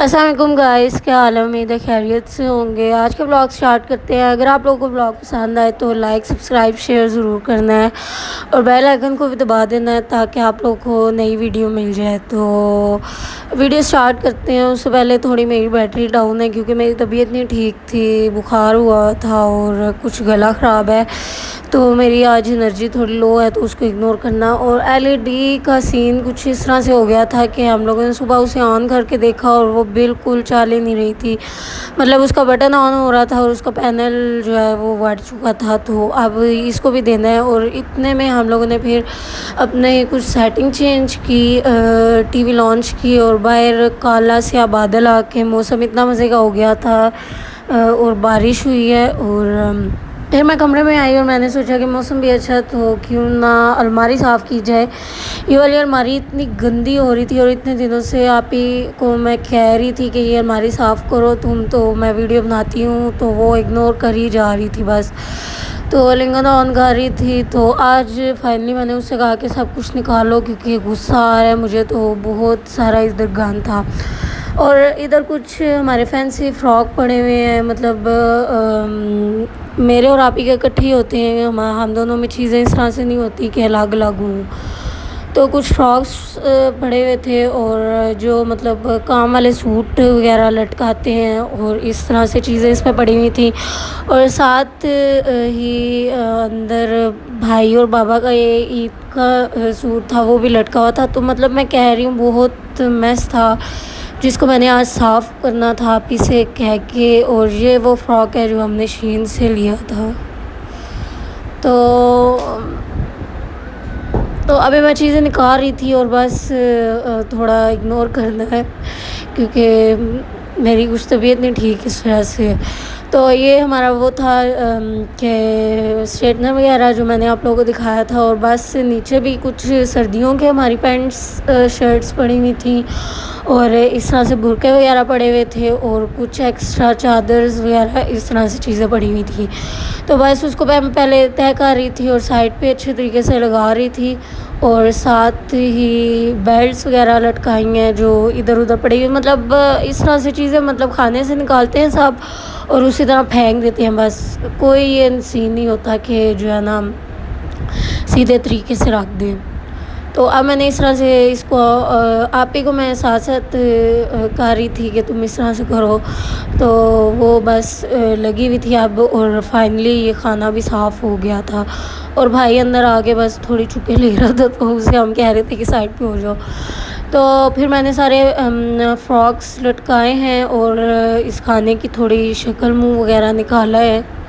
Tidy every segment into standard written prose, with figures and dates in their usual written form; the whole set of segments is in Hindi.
अस्सलाम वालेकुम गाइस, क्या हाल है। उम्मीद है खैरियत से होंगे। आज का ब्लॉग स्टार्ट करते हैं। अगर आप लोगों को ब्लॉग पसंद आए तो लाइक सब्सक्राइब शेयर ज़रूर करना है और बेल आइकन को भी दबा देना है ताकि आप लोगों को नई वीडियो मिल जाए। तो वीडियो स्टार्ट करते हैं। उससे पहले थोड़ी मेरी बैटरी डाउन है क्योंकि मेरी तबीयत नहीं ठीक थी, बुखार हुआ था और कुछ गला ख़राब है, तो मेरी आज एनर्जी थोड़ी लो है, तो उसको इग्नोर करना। और एलईडी का सीन कुछ इस तरह से हो गया था कि हम लोगों ने सुबह उसे ऑन करके देखा और वो बिल्कुल चाल ही नहीं रही थी। मतलब उसका बटन ऑन हो रहा था और उसका पैनल जो है वो फट चुका था। तो अब इसको भी देना है। और इतने में हम लोगों ने फिर अपने कुछ सेटिंग चेंज की, टीवी लॉन्च की और बाहर काला स्या बादल आके मौसम इतना मज़े का हो गया था और बारिश हुई है। और फिर मैं कमरे में आई और मैंने सोचा कि मौसम भी अच्छा तो क्यों ना अलमारी साफ़ की जाए। ये वाली अलमारी इतनी गंदी हो रही थी और इतने दिनों से आप ही को मैं कह रही थी कि ये अलमारी साफ़ करो तुम, तो मैं वीडियो बनाती हूँ तो वो इग्नोर कर ही जा रही थी बस। तो लिंगन ऑन कर रही थी। तो आज फाइनली मैंने उससे कहा कि सब कुछ निकालो क्योंकि गुस्सा आ रहा है मुझे, तो बहुत सारा इधर गंद था। और इधर कुछ हमारे फैंसी फ्रॉक पड़े हुए हैं, मतलब मेरे और आप ही के इकट्ठे ही होते हैं। हम दोनों में चीज़ें इस तरह से नहीं होती कि अलग अलग हों। तो कुछ फ्रॉक्स पड़े हुए थे और जो मतलब काम वाले सूट वगैरह लटकाते हैं और इस तरह से चीज़ें इस पर पड़ी हुई थी। और साथ ही अंदर भाई और बाबा का ये ईद का सूट था, वो भी लटका हुआ था। तो मतलब मैं कह रही हूँ बहुत मैस था जिसको मैंने आज साफ़ करना था आप ही से कह के। और ये वो फ्रॉक है जो हमने शीन से लिया था। तो अभी मैं चीज़ें निकाल रही थी और बस थोड़ा इग्नोर करना है क्योंकि मेरी कुछ तबीयत नहीं ठीक इस वजह से। तो ये हमारा वो था कि स्ट्रेटनर वगैरह जो मैंने आप लोगों को दिखाया था। और बस नीचे भी कुछ सर्दियों के हमारी पैंट्स शर्ट्स पड़ी हुई थी और इस तरह से बुरके वगैरह पड़े हुए थे और कुछ एक्स्ट्रा चादर्स वगैरह इस तरह से चीज़ें पड़ी हुई थी। तो बस उसको मैं पहले तय कर रही थी और साइड पे अच्छे तरीके से लगा रही थी। और साथ ही बेल्ट्स वगैरह लटकाई हैं जो इधर उधर पड़ी हुई, मतलब इस तरह से चीज़ें मतलब खाने से निकालते हैं सब और उसी तरह फेंक देते हैं। बस कोई ये सीन नहीं होता कि जो है ना सीधे तरीके से रख दें। तो अब मैंने इस तरह से इसको आप ही को मैं साथ साथ कर रही थी कि तुम इस तरह से करो, तो वो बस लगी हुई थी अब। और फाइनली ये खाना भी साफ़ हो गया था और भाई अंदर आके बस थोड़ी चुप्पे ले रहा था, तो उसे हम कह रहे थे कि साइड पे हो जाओ। तो फिर मैंने सारे फ्रॉक्स लटकाए हैं और इस खाने की थोड़ी शक्ल मुँह वगैरह निकाला है।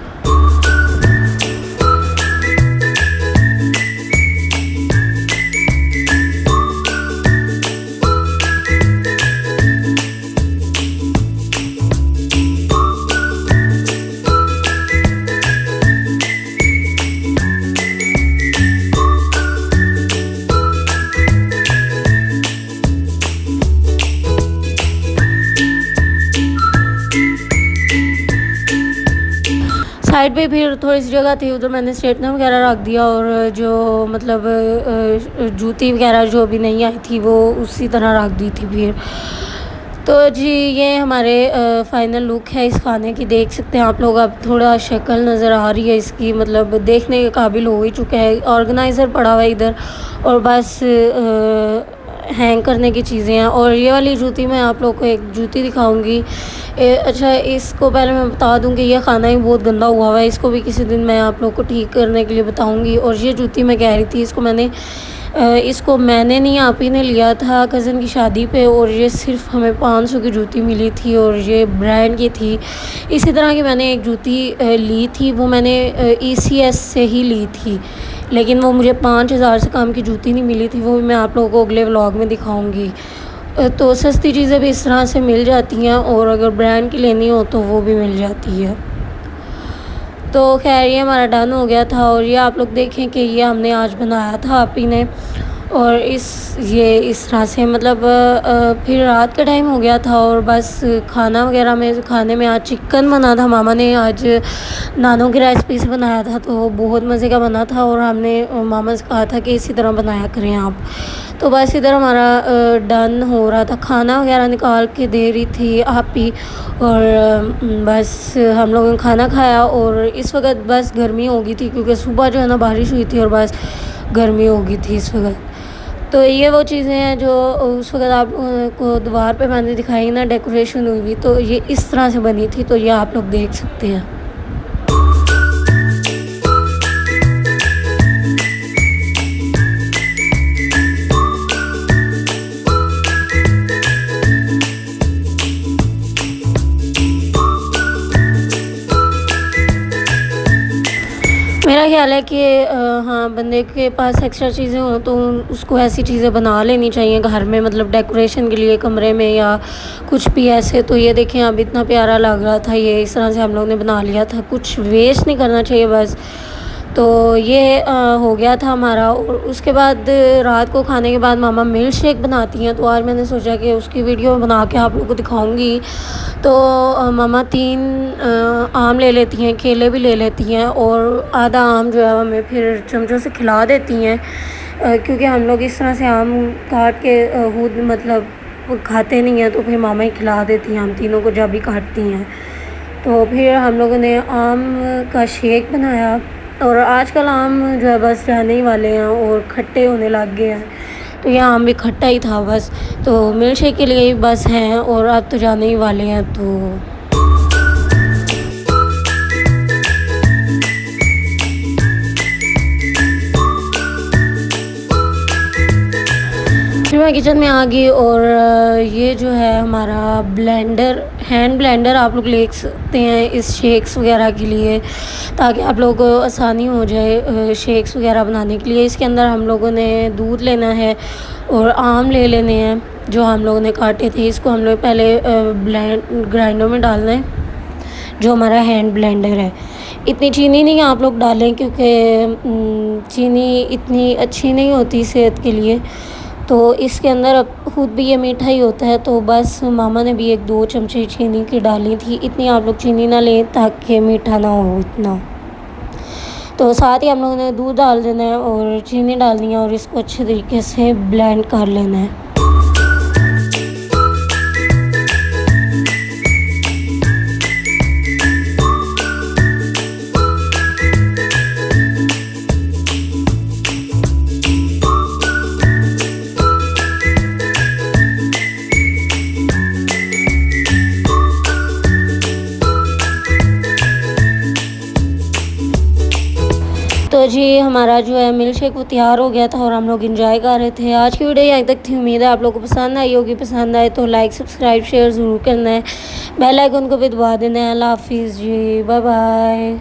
साइड पे फिर थोड़ी सी जगह थी, उधर मैंने स्ट्रेटनर वगैरह रख दिया और जो मतलब जूती वगैरह जो अभी नहीं आई थी वो उसी तरह रख दी थी फिर। तो जी ये हमारे फ़ाइनल लुक है इस खाने की, देख सकते हैं आप लोग। अब थोड़ा शक्ल नज़र आ रही है इसकी, मतलब देखने के काबिल हो ही चुका है। ऑर्गेनाइज़र पड़ा हुआ है इधर और बस हैंग करने की चीज़ें हैं। और ये वाली जूती मैं आप लोग को एक जूती दिखाऊंगी। अच्छा, इसको पहले मैं बता दूं कि यह खाना ही बहुत गंदा हुआ है, इसको भी किसी दिन मैं आप लोग को ठीक करने के लिए बताऊंगी। और ये जूती मैं कह रही थी इसको मैंने नहीं आप ही ने लिया था कज़न की शादी पे और ये सिर्फ हमें 500 की जूती मिली थी और ये ब्रांड की थी। इसी तरह की मैंने एक जूती ली थी, वो मैंने ECS से ही ली थी, लेकिन वो मुझे 5000 से कम की जूती नहीं मिली थी। वो भी मैं आप लोगों को अगले व्लॉग में दिखाऊंगी। तो सस्ती चीज़ें भी इस तरह से मिल जाती हैं और अगर ब्रांड की लेनी हो तो वो भी मिल जाती है। तो खैर ये हमारा डन हो गया था और ये आप लोग देखें कि ये हमने आज बनाया था आप ही ने। और इस तरह से मतलब फिर रात का टाइम हो गया था और बस खाना वगैरह में खाने में आज चिकन बना था। मामा ने आज नानों की रेसिपी से बनाया था तो बहुत मज़े का बना था और हमने मामा से कहा था कि इसी तरह बनाया करें आप। तो बस इधर हमारा डन हो रहा था, खाना वगैरह निकाल के दे रही थी आप ही। और बस हम लोगों ने खाना खाया और इस वक्त बस गर्मी हो गई थी क्योंकि सुबह जो है ना बारिश हुई थी और बस गर्मी हो गई थी इस वक्त। तो ये वो चीज़ें हैं जो उस वक्त आप लोगों को दीवार पे मैंने दिखाई ना, डेकोरेशन हुई हुई, तो ये इस तरह से बनी थी। तो ये आप लोग देख सकते हैं। मेरा ख्याल है कि हाँ, बंदे के पास एक्स्ट्रा चीज़ें हों तो उसको ऐसी चीज़ें बना लेनी चाहिए घर में, मतलब डेकोरेशन के लिए कमरे में या कुछ भी ऐसे। तो ये देखें अब इतना प्यारा लग रहा था, ये इस तरह से हम लोग ने बना लिया था। कुछ वेस्ट नहीं करना चाहिए बस। तो ये हो गया था हमारा। और उसके बाद रात को खाने के बाद मामा मिल्क शेक बनाती हैं, तो आज मैंने सोचा कि उसकी वीडियो बना के आप लोगों को दिखाऊंगी। तो मामा 3 आम ले लेती हैं, केले भी ले लेती हैं और आधा आम जो है हमें फिर चमचों से खिला देती हैं, क्योंकि हम लोग इस तरह से आम काट के खुद मतलब खाते नहीं हैं, तो फिर मामा ही खिला देती हैं हम तीनों को जब भी काटती हैं। तो फिर हम लोगों ने आम का शेक बनाया। और आजकल आम जो है बस जाने ही वाले हैं और खट्टे होने लग गए हैं, तो यह आम भी खट्टा ही था बस। तो मिल्क शेक के लिए ही बस हैं और अब तो जाने ही वाले हैं। तो फिर मैं किचन में आ गई और ये जो है हमारा ब्लेंडर, हैंड ब्लेंडर आप लोग ले सकते हैं इस शेक्स वगैरह के लिए, ताकि आप लोगों को आसानी हो जाए शेक्स वगैरह बनाने के लिए। इसके अंदर हम लोगों ने दूध लेना है और आम ले लेने हैं जो हम लोगों ने काटे थे। इसको हम लोग पहले ग्राइंडर में डालना है, जो हमारा हैंड ब्लेंडर है। इतनी चीनी नहीं आप लोग डालें क्योंकि चीनी इतनी अच्छी नहीं होती सेहत के लिए। तो इसके अंदर अब खुद भी ये मीठा ही होता है, तो बस मामा ने भी 1-2 चमचे चीनी की डाली थी। इतनी आप लोग चीनी ना लें ताकि मीठा ना हो इतना। तो साथ ही हम लोगों ने दूध डाल देना है और चीनी डालनी है और इसको अच्छे तरीके से ब्लेंड कर लेना है। तो जी हमारा जो है मिल्क शेक वो तैयार हो गया था और हम लोग इंजॉय कर रहे थे। आज की वीडियो यहाँ तक थी, उम्मीद है आप लोगों को पसंद आई होगी। पसंद आए तो लाइक सब्सक्राइब शेयर ज़रूर करना है, बेल आइकन को भी दबा देना है। अल्लाह हाफिज़ जी, बाय बाय।